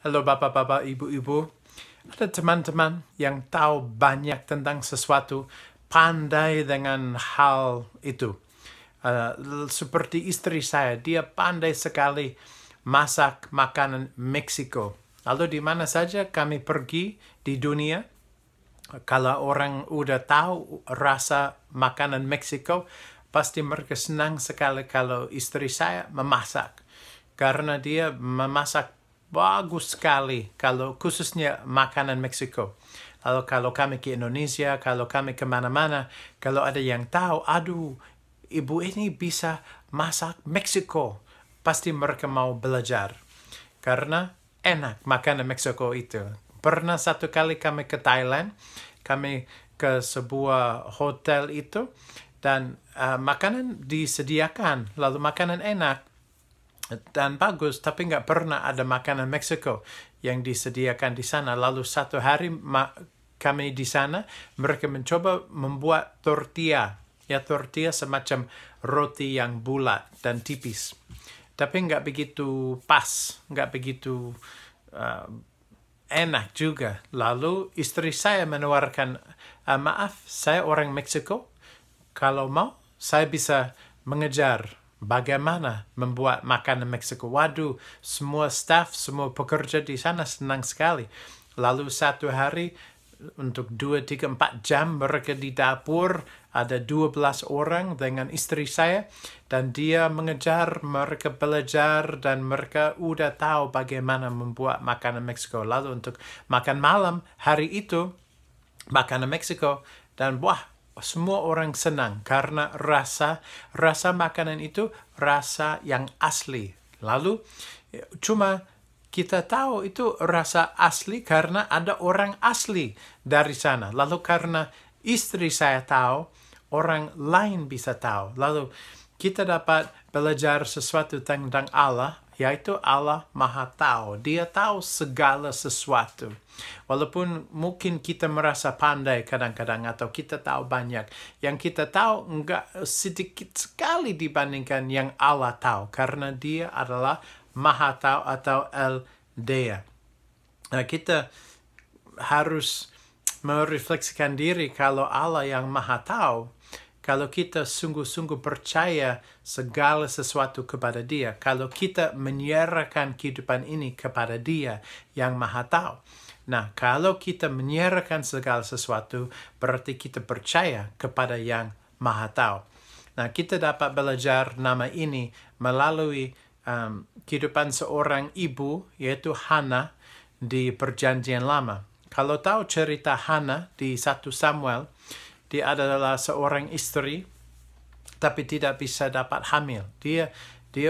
Halo bapak-bapak, ibu-ibu. Ada teman-teman yang tahu banyak tentang sesuatu, pandai dengan hal itu. Seperti istri saya, dia pandai sekali masak makanan Meksiko. Lalu di mana saja kami pergi di dunia, kalau orang udah tahu rasa makanan Meksiko, pasti mereka senang sekali kalau istri saya memasak. Karena dia memasak bagus sekali, kalau khususnya makanan Meksiko. Lalu kalau kami ke Indonesia, kalau kami kemana-mana, kalau ada yang tahu, aduh, ibu ini bisa masak Meksiko, pasti mereka mau belajar. Karena enak makanan Meksiko itu. Pernah satu kali kami ke Thailand, kami ke sebuah hotel itu, dan makanan disediakan, lalu makanan enak dan bagus, tapi nggak pernah ada makanan Meksiko yang disediakan di sana. Lalu satu hari kami di sana, mereka mencoba membuat tortilla. Ya, tortilla semacam roti yang bulat dan tipis. Tapi nggak begitu pas, nggak begitu enak juga. Lalu istri saya menawarkan, maaf, saya orang Meksiko. Kalau mau, saya bisa mengejar bagaimana membuat makanan Meksiko. Waduh, semua staff, semua pekerja di sana senang sekali. Lalu satu hari, untuk 2, 3, 4 jam mereka di dapur, ada 12 orang dengan istri saya, dan dia mengejar, mereka belajar, dan mereka udah tahu bagaimana membuat makanan Meksiko. Lalu untuk makan malam hari itu, makanan Meksiko, dan wah, semua orang senang karena rasa makanan itu rasa yang asli. Lalu cuma kita tahu itu rasa asli karena ada orang asli dari sana. Lalu karena istri saya tahu, orang lain bisa tahu. Lalu kita dapat belajar sesuatu tentang Allah, yaitu Allah Maha Tahu. Dia tahu segala sesuatu. Walaupun mungkin kita merasa pandai kadang-kadang atau kita tahu banyak, yang kita tahu enggak sedikit sekali dibandingkan yang Allah tahu, karena dia adalah Maha Tahu atau El Dea. Nah, kita harus merefleksikan diri kalau Allah yang Maha Tahu, kalau kita sungguh-sungguh percaya segala sesuatu kepada Dia, kalau kita menyerahkan kehidupan ini kepada Dia yang Maha Tahu. Nah, kalau kita menyerahkan segala sesuatu, berarti kita percaya kepada yang Maha Tahu. Nah, kita dapat belajar nama ini melalui kehidupan seorang ibu, yaitu Hana di Perjanjian Lama. Kalau tahu cerita Hana di 1 Samuel, dia adalah seorang istri, tapi tidak bisa dapat hamil. Dia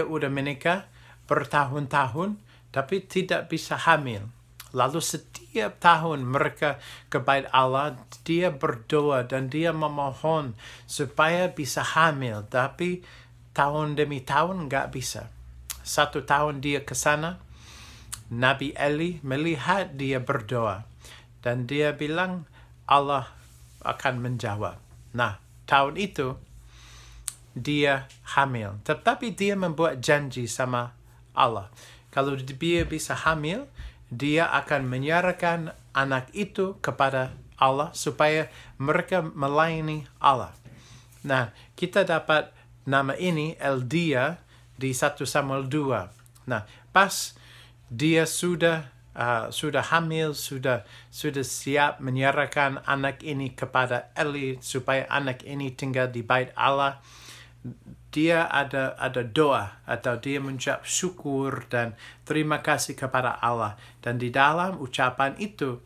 udah menikah bertahun-tahun, tapi tidak bisa hamil. Lalu setiap tahun mereka ke bait Allah, dia berdoa dan dia memohon supaya bisa hamil. Tapi tahun demi tahun nggak bisa. 1 tahun dia ke sana, Nabi Eli melihat dia berdoa. Dan dia bilang Allah akan menjawab. Nah, tahun itu dia hamil. Tetapi dia membuat janji sama Allah. Kalau dia bisa hamil, dia akan menyerahkan anak itu kepada Allah supaya mereka melayani Allah. Nah, kita dapat nama ini Eldia di 1 Samuel 2. Nah, pas dia sudah hamil, sudah siap menyerahkan anak ini kepada Eli supaya anak ini tinggal di bait Allah, dia ada doa atau dia mengucap syukur dan terima kasih kepada Allah. Dan di dalam ucapan itu,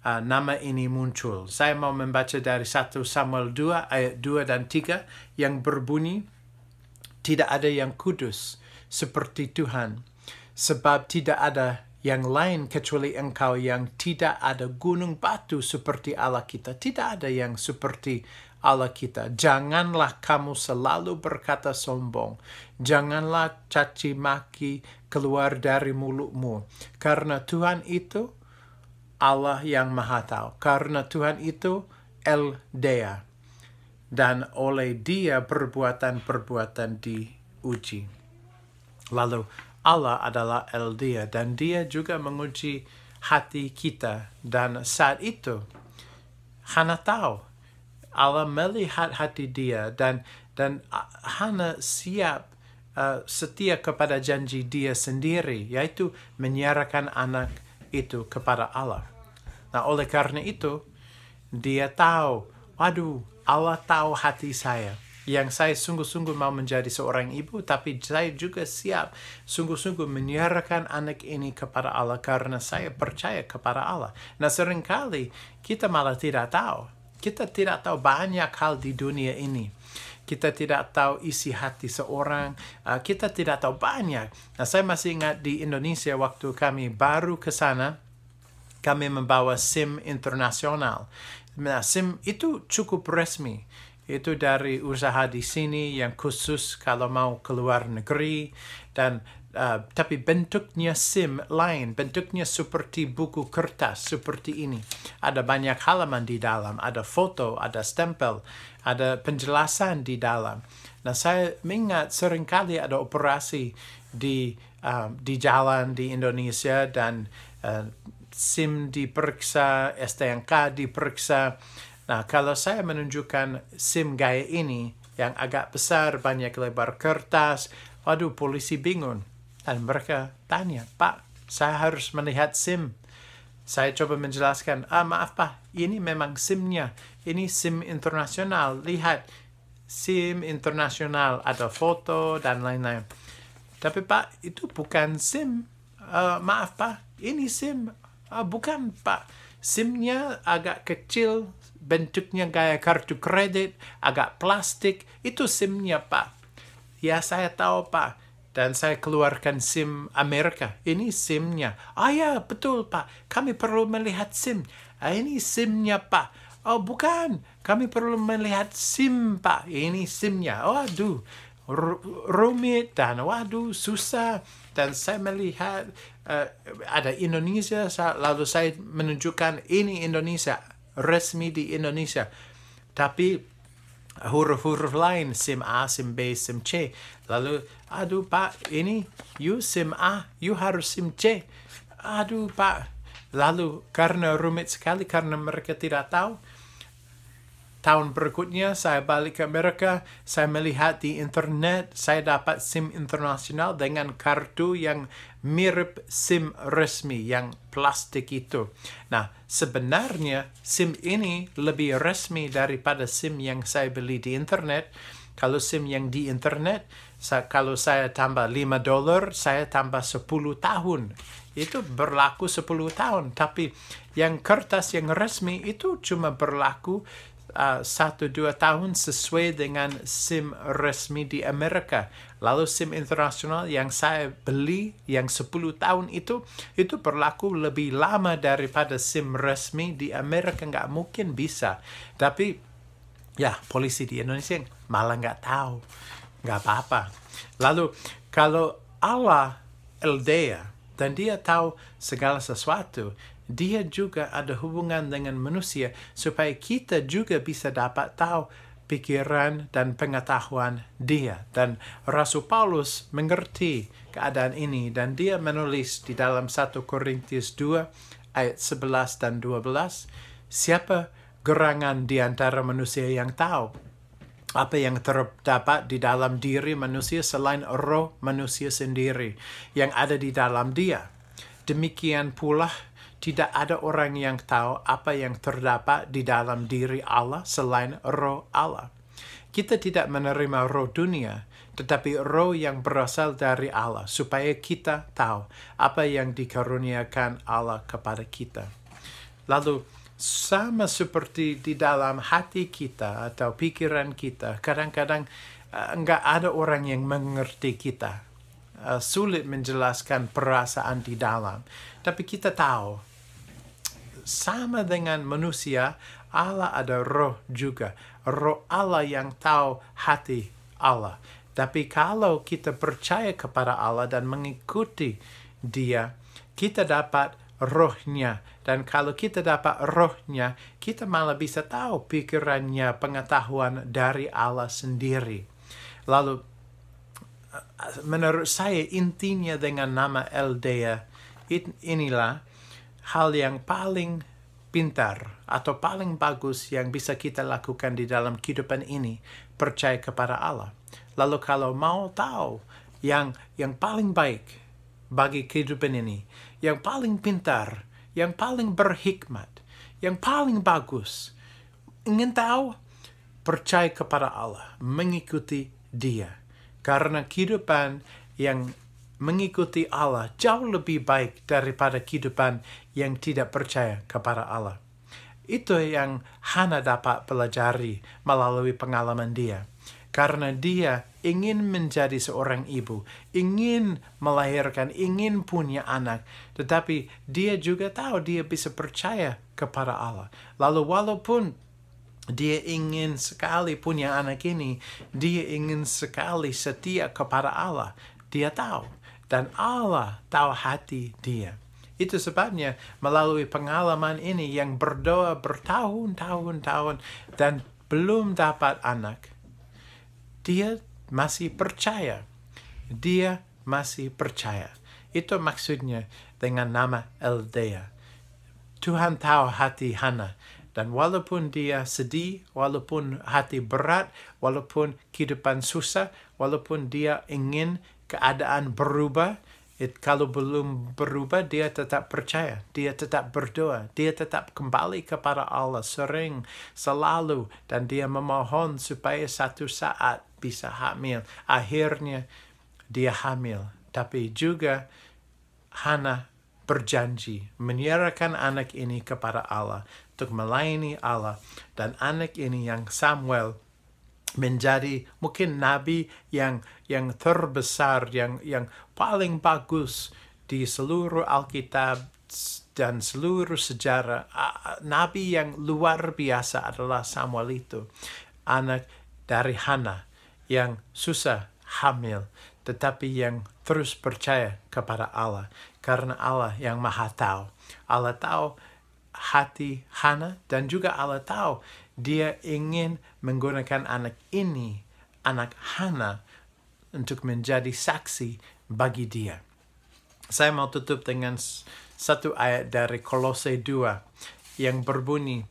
nama ini muncul. Saya mau membaca dari 1 Samuel 2 ayat 2 dan 3 yang berbunyi, tidak ada yang kudus seperti Tuhan, sebab tidak ada yang lain kecuali Engkau, yang tidak ada gunung batu seperti Allah kita. Tidak ada yang seperti Allah kita. Janganlah kamu selalu berkata sombong. Janganlah caci maki keluar dari mulutmu. Karena Tuhan itu Allah yang Maha Tahu. Karena Tuhan itu El Dea. Dan oleh Dia perbuatan-perbuatan diuji. Lalu Allah adalah El Dia, dan Dia juga menguji hati kita. Dan saat itu, Hana tahu Allah melihat hati dia dan Hana siap setia kepada janji dia sendiri, yaitu menyerahkan anak itu kepada Allah. Nah, oleh karena itu, dia tahu, waduh, Allah tahu hati saya. Yang saya sungguh-sungguh mau menjadi seorang ibu, tapi saya juga siap sungguh-sungguh menyerahkan anak ini kepada Allah karena saya percaya kepada Allah. Nah, seringkali kita malah tidak tahu. Kita tidak tahu banyak hal di dunia ini. Kita tidak tahu isi hati seorang. Kita tidak tahu banyak. Nah, saya masih ingat di Indonesia waktu kami baru ke sana, kami membawa SIM internasional. Nah, SIM itu cukup resmi. Itu dari usaha di sini yang khusus kalau mau keluar negeri. Dan tapi bentuknya SIM lain, bentuknya seperti buku kertas seperti ini. Ada banyak halaman di dalam, ada foto, ada stempel, ada penjelasan di dalam. Nah, saya mengingat seringkali ada operasi di jalan di Indonesia dan SIM diperiksa, STNK diperiksa. Nah, kalau saya menunjukkan SIM gaya ini yang agak besar, banyak lebar kertas, waduh, polisi bingung. Dan mereka tanya, Pak, saya harus melihat SIM. Saya coba menjelaskan, maaf Pak, ini memang SIM-nya. Ini SIM internasional. Lihat, SIM internasional, ada foto dan lain-lain. Tapi Pak, itu bukan SIM. Maaf Pak, ini SIM. Bukan Pak, SIM-nya agak kecil, bentuknya gaya kartu kredit, agak plastik. Itu SIM-nya Pak. Ya, saya tahu Pak. Dan saya keluarkan SIM Amerika. Ini SIM-nya. Ya, betul Pak. Kami perlu melihat SIM. Ini SIM-nya Pak. Oh, bukan. Kami perlu melihat SIM Pak. Ini SIM-nya. Waduh, rumit dan waduh, susah. Dan saya melihat ada Indonesia, lalu saya menunjukkan ini Indonesia, resmi di Indonesia. Tapi huruf-huruf lain, SIM A, SIM B, SIM C. Lalu, aduh Pak, ini you SIM A, you harus SIM C. Aduh Pak. Lalu karena rumit sekali, karena mereka tidak tahu, tahun berikutnya saya balik ke Amerika, saya melihat di internet, saya dapat SIM internasional dengan kartu yang mirip SIM resmi, yang plastik itu. Nah, sebenarnya SIM ini lebih resmi daripada SIM yang saya beli di internet. Kalau SIM yang di internet, kalau saya tambah $5, saya tambah 10 tahun. Itu berlaku 10 tahun. Tapi yang kertas yang resmi itu cuma berlaku 1-2 tahun sesuai dengan SIM resmi di Amerika. Lalu SIM internasional yang saya beli yang 10 tahun itu berlaku lebih lama daripada SIM resmi di Amerika. Nggak mungkin bisa. Tapi ya, polisi di Indonesia malah nggak tahu. Nggak apa-apa. Lalu kalau Allah El Dia dan dia tahu segala sesuatu, dia juga ada hubungan dengan manusia supaya kita juga bisa dapat tahu pikiran dan pengetahuan dia. Dan Rasul Paulus mengerti keadaan ini dan dia menulis di dalam 1 Korintus 2 ayat 11 dan 12, siapa gerangan di antara manusia yang tahu apa yang terdapat di dalam diri manusia selain roh manusia sendiri yang ada di dalam dia. Demikian pula tidak ada orang yang tahu apa yang terdapat di dalam diri Allah selain roh Allah. Kita tidak menerima roh dunia, tetapi roh yang berasal dari Allah, supaya kita tahu apa yang dikaruniakan Allah kepada kita. Lalu, sama seperti di dalam hati kita atau pikiran kita, kadang-kadang enggak ada orang yang mengerti kita. Sulit menjelaskan perasaan di dalam. Tapi kita tahu, sama dengan manusia, Allah ada roh juga. Roh Allah yang tahu hati Allah. Tapi kalau kita percaya kepada Allah dan mengikuti dia, kita dapat rohnya. Dan kalau kita dapat rohnya, kita malah bisa tahu pikirannya, pengetahuan dari Allah sendiri. Lalu, menurut saya intinya dengan nama Eldea inilah hal yang paling pintar atau paling bagus yang bisa kita lakukan di dalam kehidupan ini, percaya kepada Allah. Lalu kalau mau tahu yang paling baik bagi kehidupan ini, yang paling pintar, yang paling berhikmat, yang paling bagus, ingin tahu, percaya kepada Allah, mengikuti Dia. Karena kehidupan yang mengikuti Allah jauh lebih baik daripada kehidupan yang tidak percaya kepada Allah. Itu yang Hana dapat pelajari melalui pengalaman dia. Karena dia ingin menjadi seorang ibu, ingin melahirkan, ingin punya anak. Tetapi dia juga tahu dia bisa percaya kepada Allah. Lalu walaupun dia ingin sekali punya anak ini, dia ingin sekali setia kepada Allah. Dia tahu, dan Allah tahu hati dia. Itu sebabnya melalui pengalaman ini yang berdoa bertahun-tahun dan belum dapat anak, dia masih percaya. Dia masih percaya. Itu maksudnya dengan nama Eldea. Tuhan tahu hati Hana. Dan walaupun dia sedih, walaupun hati berat, walaupun kehidupan susah, walaupun dia ingin keadaan berubah, kalau belum berubah, dia tetap percaya, dia tetap berdoa, dia tetap kembali kepada Allah sering, selalu, dan dia memohon supaya satu saat bisa hamil. Akhirnya dia hamil, tapi juga Hana berjanji menyerahkan anak ini kepada Allah untuk melayani Allah, dan anak ini yang Samuel menjadi mungkin nabi yang terbesar, yang paling bagus di seluruh Alkitab dan seluruh sejarah. Nabi yang luar biasa adalah Samuel itu, anak dari Hana yang susah hamil, tetapi yang terus percaya kepada Allah, karena Allah yang Maha Tahu. Allah tahu hati Hana, dan juga Allah tahu dia ingin menggunakan anak ini, anak Hana, untuk menjadi saksi bagi dia. Saya mau tutup dengan satu ayat dari Kolose 2 yang berbunyi,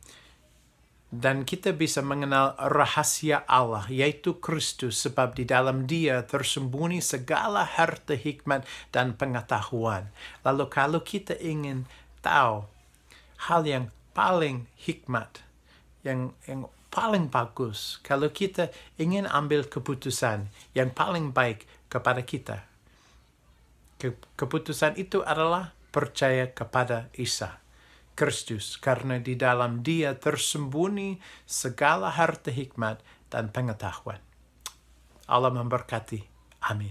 dan kita bisa mengenal rahasia Allah, yaitu Kristus, sebab di dalam Dia tersembunyi segala harta hikmat dan pengetahuan. Lalu kalau kita ingin tahu hal yang paling hikmat, yang paling bagus, kalau kita ingin ambil keputusan yang paling baik kepada kita, keputusan itu adalah percaya kepada Isa Kristus, karena di dalam Dia tersembunyi segala harta hikmat dan pengetahuan. Allah memberkati. Amin.